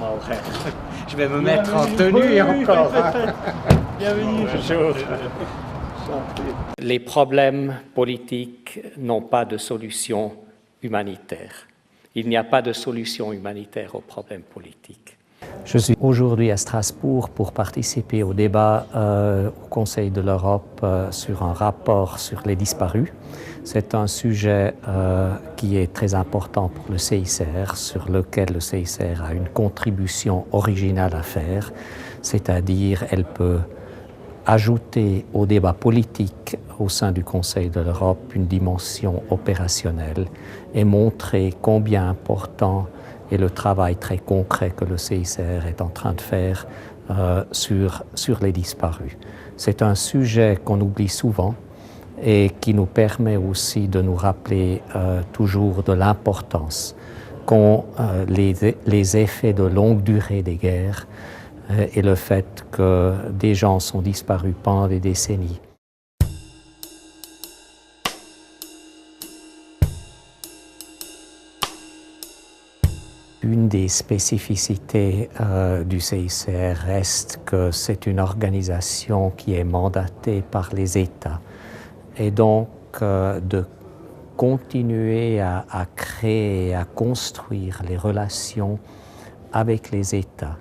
mon frère. Je vais me mettre en tenue encore. Bienvenue. Bonjour. Les problèmes politiques n'ont pas de solution humanitaire. Il n'y a pas de solution humanitaire aux problèmes politiques. Je suis aujourd'hui à Strasbourg pour participer au débat au Conseil de l'Europe sur un rapport sur les disparus. C'est un sujet qui est très important pour le CICR, sur lequel le CICR a une contribution originale à faire, c'est-à-dire elle peut ajouter au débat politique au sein du Conseil de l'Europe une dimension opérationnelle et montrer combien important est le travail très concret que le CICR est en train de faire sur les disparus. C'est un sujet qu'on oublie souvent et qui nous permet aussi de nous rappeler toujours de l'importance qu'ont les effets de longue durée des guerres et le fait que des gens sont disparus pendant des décennies. Une des spécificités du CICR reste que c'est une organisation qui est mandatée par les États et donc de continuer à créer et à construire les relations avec les États,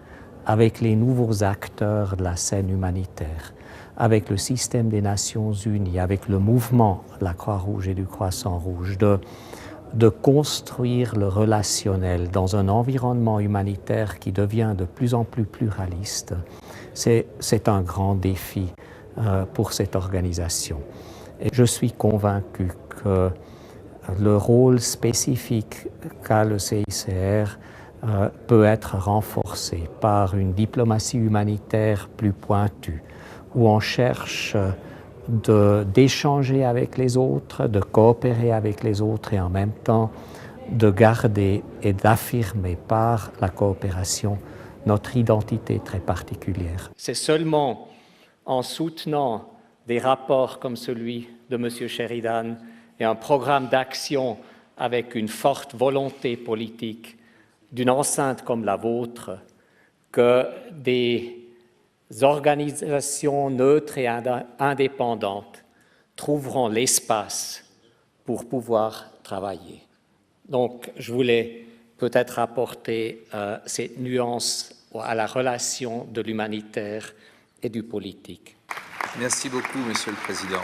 avec les nouveaux acteurs de la scène humanitaire, avec le système des Nations Unies, avec le mouvement de la Croix-Rouge et du Croissant-Rouge, de construire le relationnel dans un environnement humanitaire qui devient de plus en plus pluraliste. C'est un grand défi pour cette organisation. Et je suis convaincu que le rôle spécifique qu'a le CICR peut être renforcé par une diplomatie humanitaire plus pointue, où on cherche d'échanger avec les autres, de coopérer avec les autres et en même temps de garder et d'affirmer par la coopération notre identité très particulière. C'est seulement en soutenant des rapports comme celui de M. Sheridan et un programme d'action avec une forte volonté politique d'une enceinte comme la vôtre que des organisations neutres et indépendantes trouveront l'espace pour pouvoir travailler. Donc, je voulais peut-être apporter cette nuance à la relation de l'humanitaire et du politique. Merci beaucoup, Monsieur le Président.